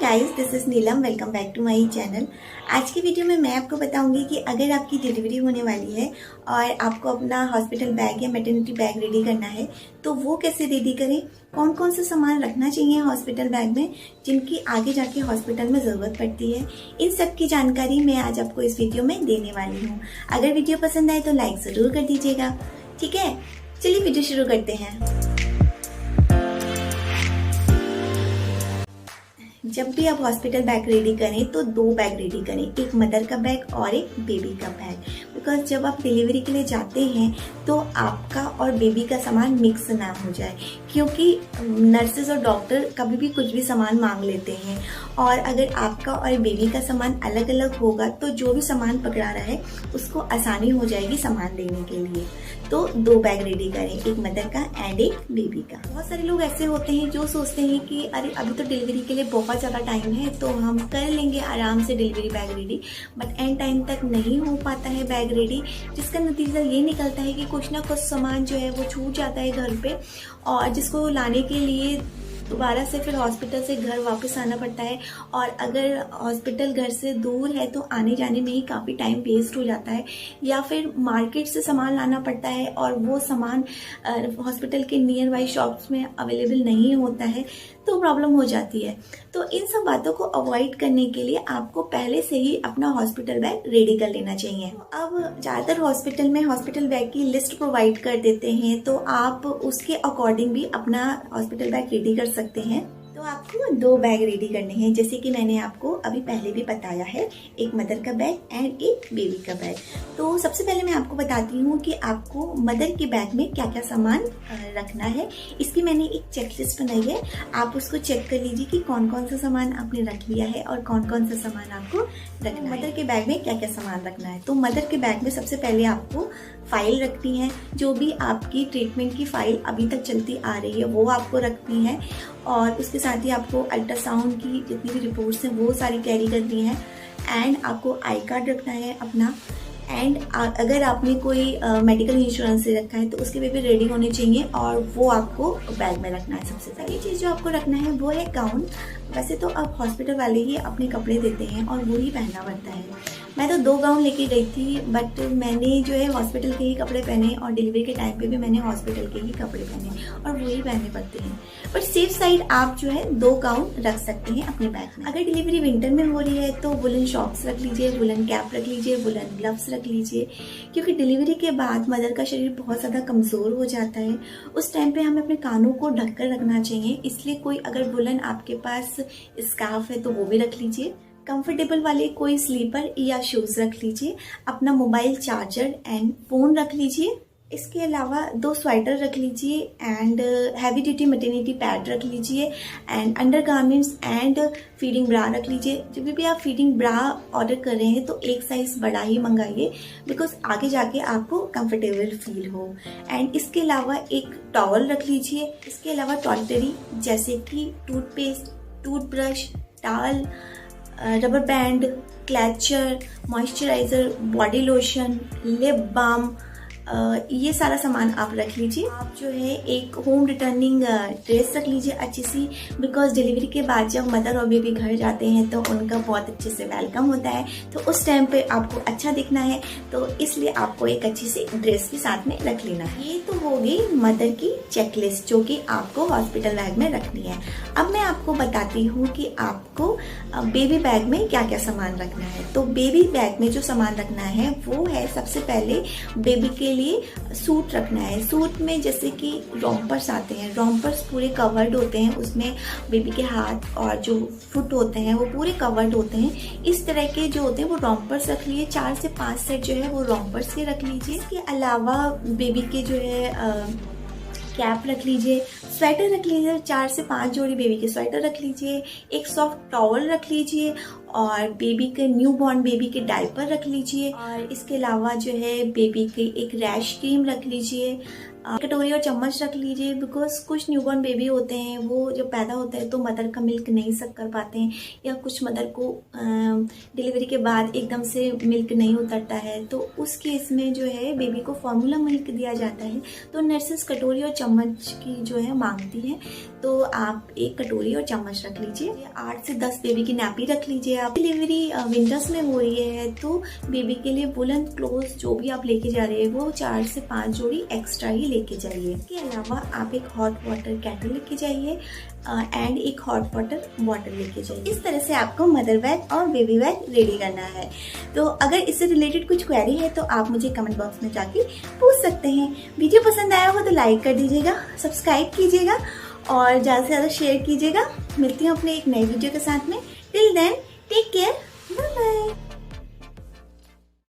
Guys, this is Neelam. Welcome back to my channel. आज की video में मैं आपको बताऊंगी कि अगर आपकी डिलीवरी होने वाली है और आपको अपना हॉस्पिटल बैग या मैटरनिटी बैग रेडी करना है तो वो कैसे रेडी करें, कौन कौन सा सामान रखना चाहिए हॉस्पिटल बैग में जिनकी आगे जाके हॉस्पिटल में ज़रूरत पड़ती है, इन सब की जानकारी मैं आज आपको इस वीडियो में देने वाली हूँ। अगर वीडियो पसंद आए तो लाइक ज़रूर कर दीजिएगा। ठीक है, चलिए वीडियो शुरू करते हैं। जब भी आप हॉस्पिटल बैग रेडी करें तो 2 बैग रेडी करें, एक मदर का बैग और एक बेबी का बैग। बिकॉज जब आप डिलीवरी के लिए जाते हैं तो आपका और बेबी का सामान मिक्स ना हो जाए, क्योंकि नर्सेज और डॉक्टर कभी भी कुछ भी सामान मांग लेते हैं और अगर आपका और बेबी का सामान अलग अलग होगा तो जो भी सामान पकड़ा रहा है उसको आसानी हो जाएगी सामान देने के लिए। तो 2 बैग रेडी करें, एक मदर का एंड एक बेबी का। बहुत सारे लोग ऐसे होते हैं जो सोचते हैं कि अरे अभी तो डिलीवरी के लिए बहुत ज़्यादा टाइम है तो हम कर लेंगे आराम से delivery bag ready, but and time तक नहीं हो पाता है बैग रेडी, जिसका नतीजा ये निकलता है कि कुछ ना कुछ सामान जो है वो छूट जाता है घर पे और जिसको लाने के लिए दोबारा से फिर हॉस्पिटल से घर वापस आना पड़ता है। और अगर हॉस्पिटल घर से दूर है तो आने जाने में ही काफ़ी टाइम वेस्ट हो जाता है, या फिर मार्केट से सामान लाना पड़ता है और वो सामान हॉस्पिटल के नियर बाई शॉप्स में अवेलेबल नहीं होता है तो प्रॉब्लम हो जाती है। तो इन सब बातों को अवॉइड करने के लिए आपको पहले से ही अपना हॉस्पिटल बैग रेडी कर लेना चाहिए। अब ज़्यादातर हॉस्पिटल में हॉस्पिटल बैग की लिस्ट प्रोवाइड कर देते हैं तो आप उसके अकॉर्डिंग भी अपना हॉस्पिटल बैग रेडी कर सकते हैं। तो आपको 2 बैग रेडी करने हैं, जैसे कि मैंने आपको अभी पहले भी बताया है, एक मदर का बैग एंड एक बेबी का बैग। तो सबसे पहले मैं आपको बताती हूँ कि आपको मदर के बैग में क्या क्या सामान रखना है। इसकी मैंने एक चेकलिस्ट बनाई है, आप उसको चेक कर लीजिए कि कौन कौन सा सामान आपने रख लिया है और कौन कौन सा सामान आपको रखना है। मदर के बैग में क्या क्या सामान रखना है, तो मदर के बैग में सबसे पहले आपको फाइल रखनी है, जो भी आपकी ट्रीटमेंट की फाइल अभी तक चलती आ रही है वो आपको रखनी है, और उसके साथ ही आपको अल्ट्रासाउंड की जितनी भी रिपोर्ट्स हैं वो सारी कैरी करनी है, एंड आपको आई कार्ड रखना है अपना, एंड अगर आपने कोई मेडिकल इंश्योरेंस से रखा है तो उसके पेपर रेडी होने चाहिए और वो आपको बैग में रखना है। सबसे पहली चीज़ जो आपको रखना है वो है गाउन। वैसे तो अब हॉस्पिटल वाले ही अपने कपड़े देते हैं और वो ही पहनना पड़ता है। मैं तो 2 गाउन लेके गई थी, बट मैंने जो है हॉस्पिटल के ही कपड़े पहने और डिलीवरी के टाइम पे भी मैंने हॉस्पिटल के ही कपड़े पहने और वही पहनने पड़ते हैं। पर सेफ साइड आप जो है 2 गाउन रख सकते हैं अपने बैग में। अगर डिलीवरी विंटर में हो रही है तो वुलन शॉक्स रख लीजिए, वुलन कैप रख लीजिए, वुलन ग्लव्स रख लीजिए, क्योंकि डिलीवरी के बाद मदर का शरीर बहुत ज़्यादा कमज़ोर हो जाता है। उस टाइम पे हमें अपने कानों को ढककर रखना चाहिए, इसलिए कोई अगर वुलन आपके पास स्कार्फ है तो वो भी रख लीजिए। कंफर्टेबल वाले कोई स्लीपर या शूज़ रख लीजिए, अपना मोबाइल चार्जर एंड फ़ोन रख लीजिए। इसके अलावा 2 स्वेटर रख लीजिए and heavy duty maternity pad रख लीजिए and undergarments and feeding bra रख लीजिए। जब भी आप फीडिंग ब्रा ऑर्डर कर रहे हैं तो एक साइज़ बड़ा ही मंगाइए, बिकॉज आगे जाके आपको कंफर्टेबल फील हो। एंड इसके अलावा एक टॉवल रख लीजिए। इसके अलावा टॉयलेटरी जैसे कि toothpaste, toothbrush, towel, rubber band, clutcher, moisturiser, body lotion, lip balm, ये सारा सामान आप रख लीजिए। आप जो है एक होम रिटर्निंग ड्रेस रख लीजिए अच्छी सी, बिकॉज डिलीवरी के बाद जब मदर और बेबी घर जाते हैं तो उनका बहुत अच्छे से वेलकम होता है, तो उस टाइम पे आपको अच्छा दिखना है, तो इसलिए आपको एक अच्छी सी ड्रेस भी साथ में रख लेना है। ये तो होगी मदर की चेकलिस्ट जो कि आपको हॉस्पिटल बैग में रखनी है। अब मैं आपको बताती हूँ कि आपको बेबी बैग में क्या क्या सामान रखना है। तो बेबी बैग में जो सामान रखना है वो है, सबसे पहले बेबी के लिए सूट रखना है। सूट में जैसे कि रोम्पर्स आते हैं, रोम्पर्स पूरे कवर्ड होते हैं, उसमें बेबी के हाथ और जो फुट होते हैं वो पूरे कवर्ड होते हैं। इस तरह के जो होते हैं वो रोम्पर्स रख लिए, 4 से 5 सेट जो है वो रोम्पर्स के रख लीजिए। इसके अलावा बेबी के जो है कैप रख लीजिए, स्वेटर रख लीजिए, 4 से 5 जोड़ी बेबी के स्वेटर रख लीजिए, एक सॉफ्ट टॉवल रख लीजिए और बेबी के न्यू बॉर्न बेबी के डायपर रख लीजिए, और इसके अलावा जो है बेबी के एक रैश क्रीम रख लीजिए, कटोरी और चम्मच रख लीजिए, बिकॉज कुछ न्यूबॉर्न बेबी होते हैं वो जब पैदा होता है तो मदर का मिल्क नहीं सक कर पाते हैं, या कुछ मदर को डिलीवरी के बाद एकदम से मिल्क नहीं उतरता है, तो उस केस में जो है बेबी को फॉर्मूला मिल्क दिया जाता है। तो नर्सेस कटोरी और चम्मच की जो है मांगती हैं, तो आप एक कटोरी और चम्मच रख लीजिए। 8 से 10 बेबी की नैपी रख लीजिए। आप डिलीवरी विंटर्स में हो रही है तो बेबी के लिए वुलन क्लोथ जो भी आप लेके जा रहे हैं वो 4 से 5 जोड़ी एक्स्ट्रा ही लेके जाइए। इसके अलावा आप एक हॉट वाटर कैटल लेके जाइए एंड एक हॉट वाटर बॉटल लेके जाइए। इस तरह से आपको मदर बैग और बेबी बैग रेडी करना है। तो अगर इससे रिलेटेड कुछ क्वेरी है तो आप मुझे कमेंट बॉक्स में जाके पूछ सकते हैं। वीडियो पसंद आया हो तो लाइक कर दीजिएगा, सब्सक्राइब कीजिएगा और ज़्यादा से ज़्यादा शेयर कीजिएगा। मिलती हूँ अपने एक नए वीडियो के साथ में। Till then take care, bye bye.